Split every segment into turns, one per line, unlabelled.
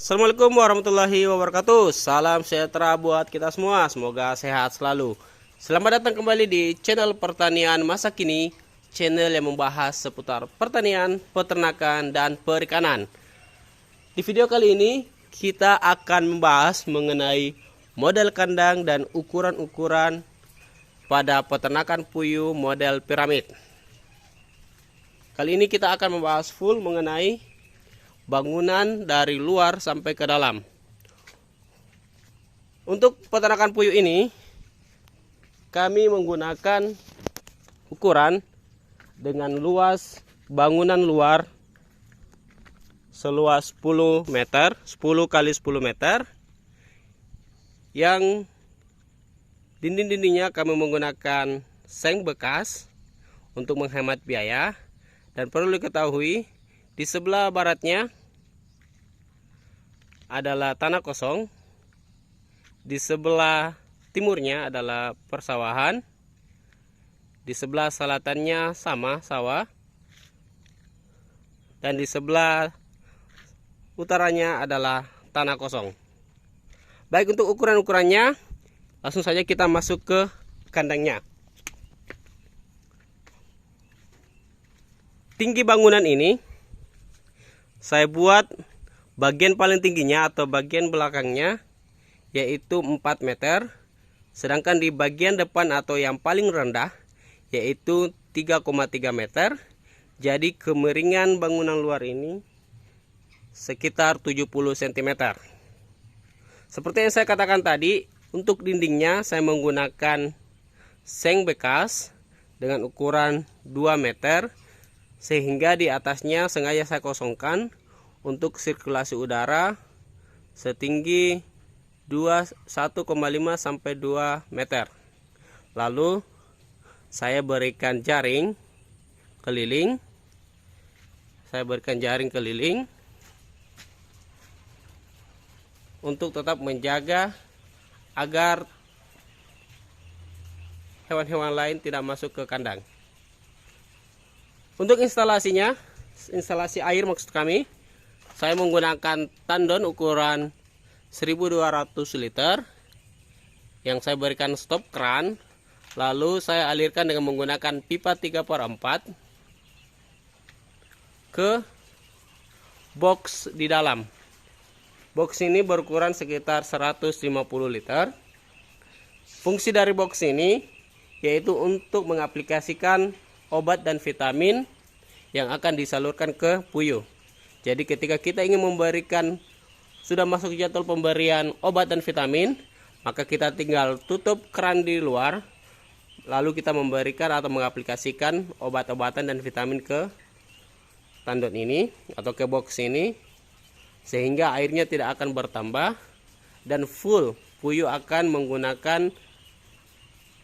Assalamualaikum warahmatullahi wabarakatuh. Salam sejahtera buat kita semua. Semoga sehat selalu. Selamat datang kembali di channel pertanian masa kini, channel yang membahas seputar pertanian, peternakan, dan perikanan. Di video kali ini kita akan membahas mengenai model kandang dan ukuran-ukuran pada peternakan puyuh model piramid. Kali ini kita akan membahas full mengenai bangunan dari luar sampai ke dalam. Untuk peternakan puyuh ini kami menggunakan ukuran dengan luas bangunan luar seluas 10 meter, 10 kali 10 meter, yang dinding-dindingnya kami menggunakan seng bekas untuk menghemat biaya. Dan perlu diketahui, di sebelah baratnya adalah tanah kosong, di sebelah timurnya adalah persawahan, di sebelah selatannya sama sawah, dan di sebelah utaranya adalah tanah kosong. Baik, untuk ukuran-ukurannya langsung saja kita masuk ke kandangnya. Tinggi bangunan ini saya buat bagian paling tingginya atau bagian belakangnya yaitu 4 meter. Sedangkan di bagian depan atau yang paling rendah yaitu 3,3 meter. Jadi kemiringan bangunan luar ini sekitar 70 cm. Seperti yang saya katakan tadi, untuk dindingnya saya menggunakan seng bekas dengan ukuran 2 meter. Sehingga di atasnya sengaja saya kosongkan untuk sirkulasi udara setinggi 1,5 sampai 2 meter. Lalu saya berikan jaring keliling. Untuk tetap menjaga agar hewan-hewan lain tidak masuk ke kandang. Untuk instalasinya, instalasi air maksud kami, saya menggunakan tandon ukuran 1200 liter yang saya berikan stop keran. Lalu saya alirkan dengan menggunakan pipa 3/4 ke box di dalam. Box ini berukuran sekitar 150 liter. Fungsi dari box ini yaitu untuk mengaplikasikan obat dan vitamin yang akan disalurkan ke puyuh. Jadi ketika kita ingin memberikan, sudah masuk jadwal pemberian obat dan vitamin, maka kita tinggal tutup keran di luar, lalu kita memberikan atau mengaplikasikan obat-obatan dan vitamin ke tandon ini atau ke box ini, sehingga airnya tidak akan bertambah dan full puyuh akan menggunakan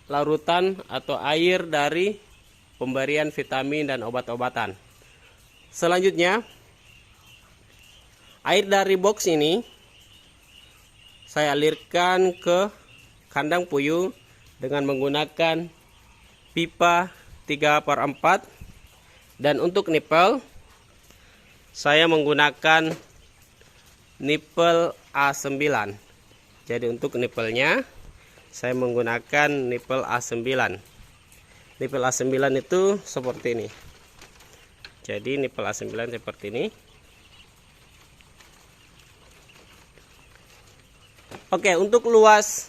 larutan atau air dari pemberian vitamin dan obat-obatan. Selanjutnya, air dari box ini saya alirkan ke kandang puyuh dengan menggunakan pipa 3/4. Dan untuk nipel, saya menggunakan nipel A9. Jadi untuk nipelnya saya menggunakan nipel A9. Nipel A9 itu seperti ini. Jadi nipel A9 seperti ini. Oke, untuk luas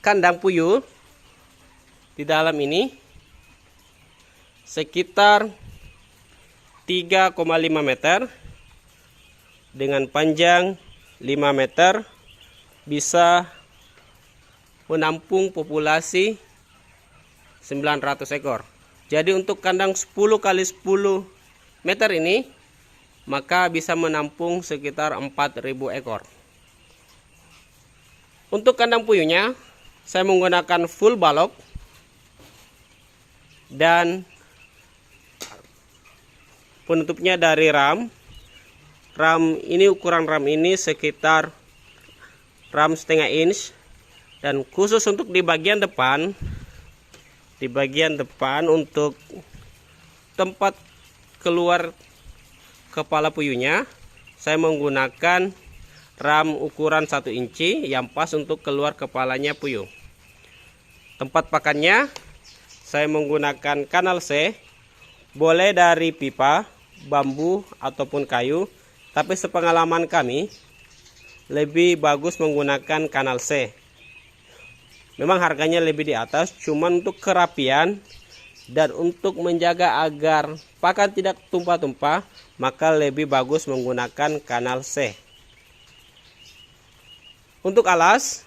kandang puyuh di dalam ini sekitar 3,5 meter dengan panjang 5 meter, bisa menampung populasi 900 ekor. Jadi untuk kandang 10 kali 10 meter ini maka bisa menampung sekitar 4.000 ekor. Untuk kandang puyuhnya saya menggunakan full balok dan penutupnya dari ram. Ukuran ram ini sekitar ram setengah inch, dan khusus untuk di bagian depan untuk tempat keluar kepala puyuhnya saya menggunakan ram ukuran 1 inci yang pas untuk keluar kepalanya puyuh. Tempat pakannya saya menggunakan kanal C, boleh dari pipa, bambu ataupun kayu, tapi sepengalaman kami lebih bagus menggunakan kanal C. Memang harganya lebih di atas, cuman untuk kerapian dan untuk menjaga agar pakan tidak tumpah-tumpah, maka lebih bagus menggunakan kanal C. Untuk alas,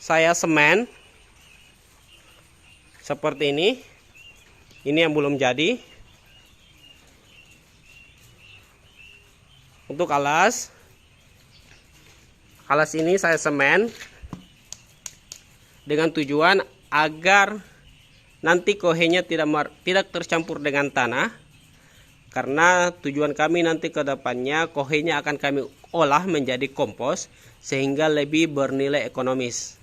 saya semen seperti ini. Ini yang belum jadi. Untuk alas ini saya semen dengan tujuan agar nanti kohenya tidak tercampur dengan tanah, karena tujuan kami nanti ke depannya kohenya akan kami olah menjadi kompos sehingga lebih bernilai ekonomis.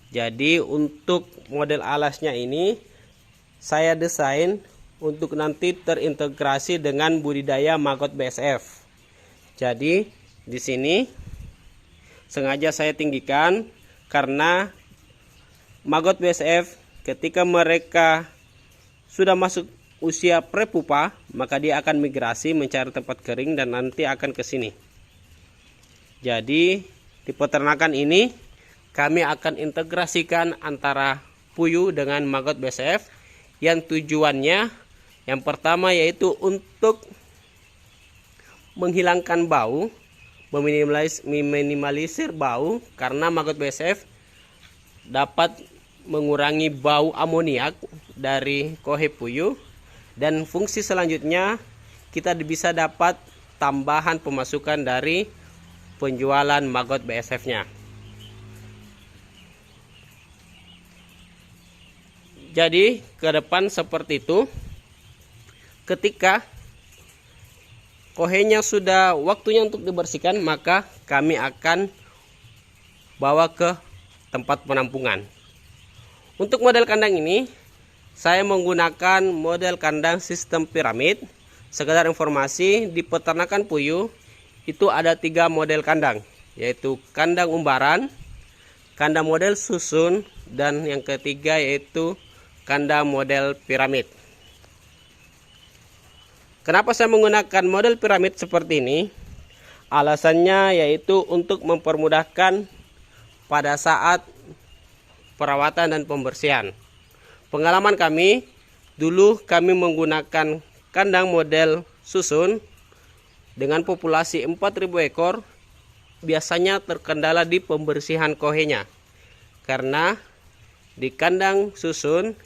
Jadi untuk model alasnya ini saya desain untuk nanti terintegrasi dengan budidaya maggot BSF. Jadi di sini sengaja saya tinggikan karena maggot BSF ketika mereka sudah masuk usia prepupa, maka dia akan migrasi mencari tempat kering dan nanti akan ke sini. Jadi di peternakan ini kami akan integrasikan antara puyuh dengan maggot BSF yang tujuannya yang pertama yaitu untuk menghilangkan bau, meminimalisir bau, karena maggot BSF dapat mengurangi bau amoniak dari kohe puyuh, dan fungsi selanjutnya kita bisa dapat tambahan pemasukan dari penjualan maggot BSF-nya. Jadi ke depan seperti itu, ketika kohenya sudah waktunya untuk dibersihkan, maka kami akan bawa ke tempat penampungan. Untuk model kandang ini saya menggunakan model kandang sistem piramid. Sekedar informasi, di peternakan puyuh itu ada 3 model kandang, yaitu kandang umbaran, kandang model susun, dan yang ketiga yaitu kandang model piramid. Kenapa saya menggunakan model piramid seperti ini? Alasannya yaitu untuk mempermudahkan pada saat perawatan dan pembersihan. Pengalaman kami, dulu kami menggunakan kandang model susun dengan populasi 4.000 ekor, biasanya terkendala di pembersihan kohenya. Karena di kandang susun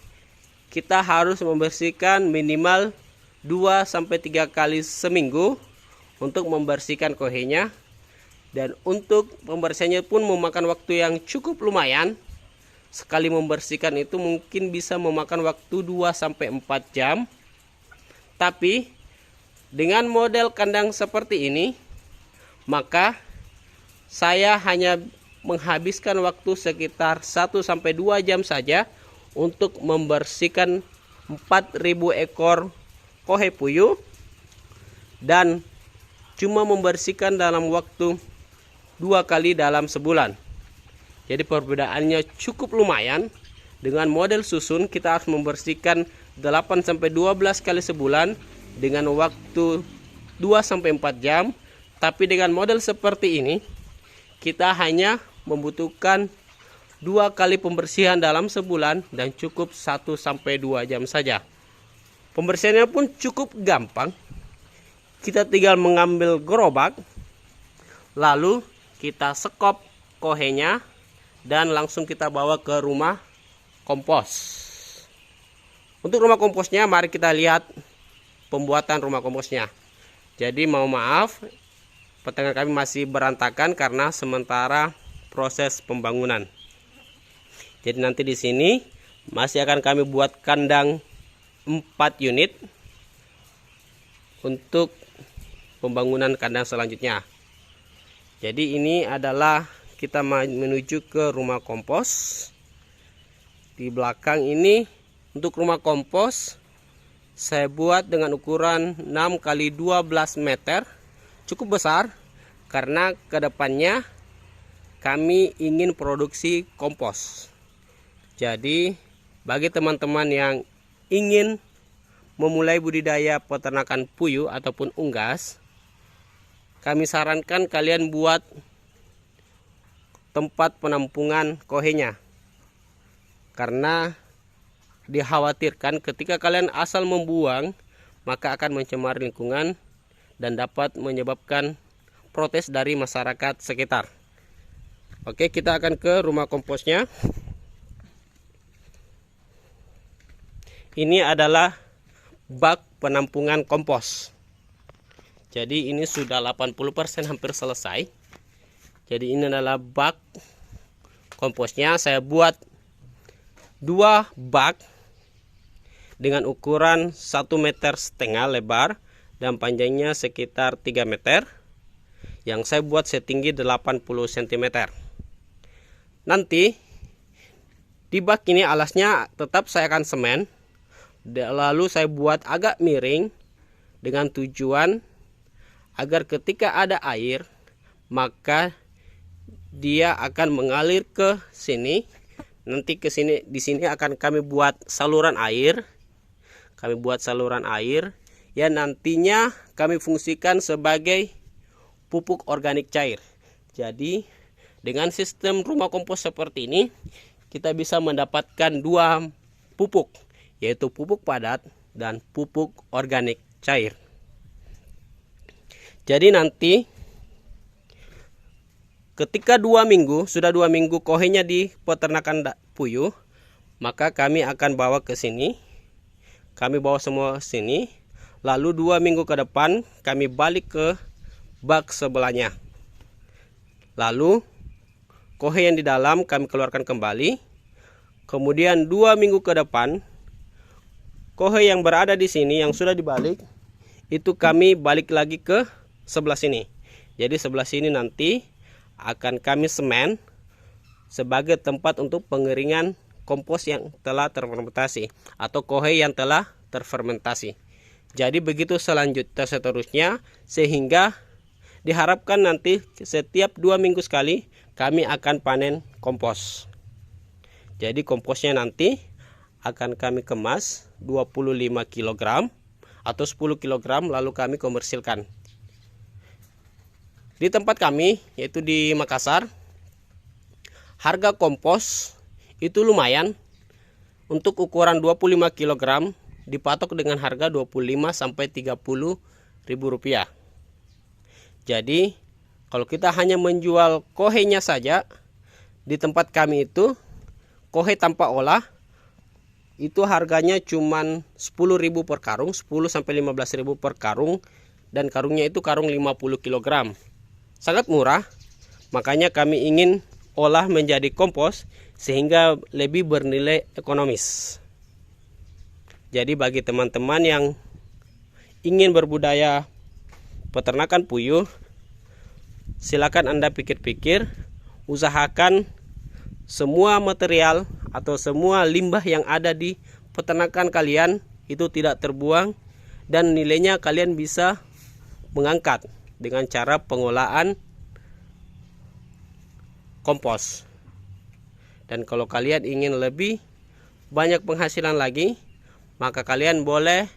kita harus membersihkan minimal 2-3 kali seminggu untuk membersihkan kohenya, dan untuk pembersihannya pun memakan waktu yang cukup lumayan. Sekali membersihkan itu mungkin bisa memakan waktu 2-4 jam. Tapi dengan model kandang seperti ini, maka saya hanya menghabiskan waktu sekitar 1-2 jam saja untuk membersihkan 4.000 ekor kohe puyuh, dan cuma membersihkan dalam waktu 2 kali dalam sebulan. Jadi perbedaannya cukup lumayan. Dengan model susun kita harus membersihkan 8-12 kali sebulan dengan waktu 2-4 jam. Tapi dengan model seperti ini kita hanya membutuhkan 2 kali pembersihan dalam sebulan dan cukup 1-2 jam saja. Pembersihannya pun cukup gampang. Kita tinggal mengambil gerobak, lalu kita sekop kohenya dan langsung kita bawa ke rumah kompos. Untuk rumah komposnya, mari kita lihat pembuatan rumah komposnya. Jadi mohon maaf, peternakan kami masih berantakan karena sementara proses pembangunan. Jadi nanti di sini masih akan kami buat kandang 4 unit untuk pembangunan kandang selanjutnya. Jadi ini adalah kita menuju ke rumah kompos. Di belakang ini untuk rumah kompos saya buat dengan ukuran 6 x 12 meter, cukup besar karena kedepannya kami ingin produksi kompos. Jadi bagi teman-teman yang ingin memulai budidaya peternakan puyuh ataupun unggas, kami sarankan kalian buat tempat penampungan kohenya, karena dikhawatirkan ketika kalian asal membuang maka akan mencemari lingkungan dan dapat menyebabkan protes dari masyarakat sekitar. Oke, kita akan ke rumah komposnya. Ini adalah bak penampungan kompos. Jadi ini sudah 80% hampir selesai. Jadi ini adalah bak komposnya. Saya buat 2 bak dengan ukuran 1,5 meter lebar dan panjangnya sekitar 3 meter. Yang saya buat setinggi 80 cm. Nanti di bak ini alasnya tetap saya akan semen. Lalu saya buat agak miring dengan tujuan agar ketika ada air maka dia akan mengalir ke sini. Nanti ke sini, di sini akan kami buat saluran air. Kami buat saluran air yang nantinya kami fungsikan sebagai pupuk organik cair. Jadi dengan sistem rumah kompos seperti ini kita bisa mendapatkan 2 pupuk, yaitu pupuk padat dan pupuk organik cair. Jadi nanti ketika 2 minggu, sudah 2 minggu kohenya di peternakan puyuh, maka kami akan bawa ke sini. Kami bawa semua sini. Lalu 2 minggu ke depan kami balik ke bak sebelahnya. Lalu kohe yang di dalam kami keluarkan kembali. Kemudian 2 minggu ke depan kohe yang berada di sini yang sudah dibalik itu kami balik lagi ke sebelah sini. Jadi sebelah sini nanti akan kami semen sebagai tempat untuk pengeringan kompos yang telah terfermentasi atau kohe yang telah terfermentasi. Jadi begitu seterusnya, sehingga diharapkan nanti setiap 2 minggu sekali kami akan panen kompos. Jadi komposnya nanti akan kami kemas 25 kg atau 10 kg lalu kami komersilkan. Di tempat kami, yaitu di Makassar, harga kompos itu lumayan. Untuk ukuran 25 kg dipatok dengan harga 25 sampai 30 ribu rupiah. Jadi kalau kita hanya menjual kohenya saja, di tempat kami itu kohe tanpa olah itu harganya cuman 10.000 per karung, 10 sampai 15.000 per karung, dan karungnya itu karung 50 kg. Sangat murah. Makanya kami ingin olah menjadi kompos sehingga lebih bernilai ekonomis. Jadi bagi teman-teman yang ingin berbudaya peternakan puyuh, silakan Anda pikir-pikir, usahakan semua material atau semua limbah yang ada di peternakan kalian itu tidak terbuang dan nilainya kalian bisa mengangkat dengan cara pengolahan kompos. Dan kalau kalian ingin lebih banyak penghasilan lagi, maka kalian boleh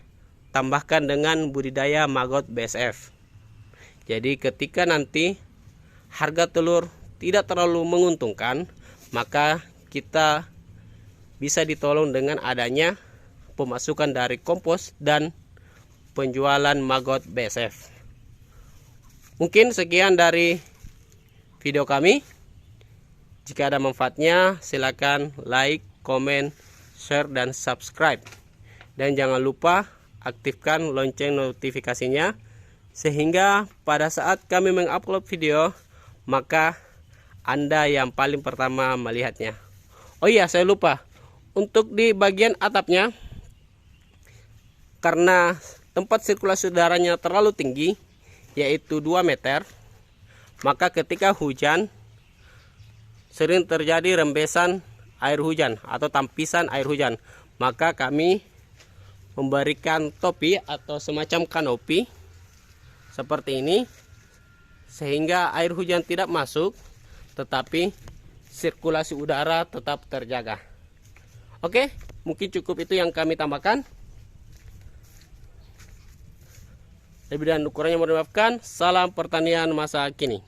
tambahkan dengan budidaya maggot BSF. Jadi ketika nanti harga telur tidak terlalu menguntungkan, maka kita bisa ditolong dengan adanya pemasukan dari kompos dan penjualan maggot BSF. Mungkin sekian dari video kami. Jika ada manfaatnya, silakan like, komen, share, dan subscribe. Dan jangan lupa aktifkan lonceng notifikasinya, sehingga pada saat kami mengupload video, maka Anda yang paling pertama melihatnya. Oh iya, saya lupa. Untuk di bagian atapnya, karena tempat sirkulasi udaranya terlalu tinggi, yaitu 2 meter, maka ketika hujan, sering terjadi rembesan air hujan atau tampisan air hujan. Maka kami memberikan topi atau semacam kanopi seperti ini, sehingga air hujan tidak masuk, tetapi sirkulasi udara tetap terjaga. Oke, mungkin cukup itu yang kami tambahkan. Lebih dan ukurannya mohon dimaafkan. Salam pertanian masa kini.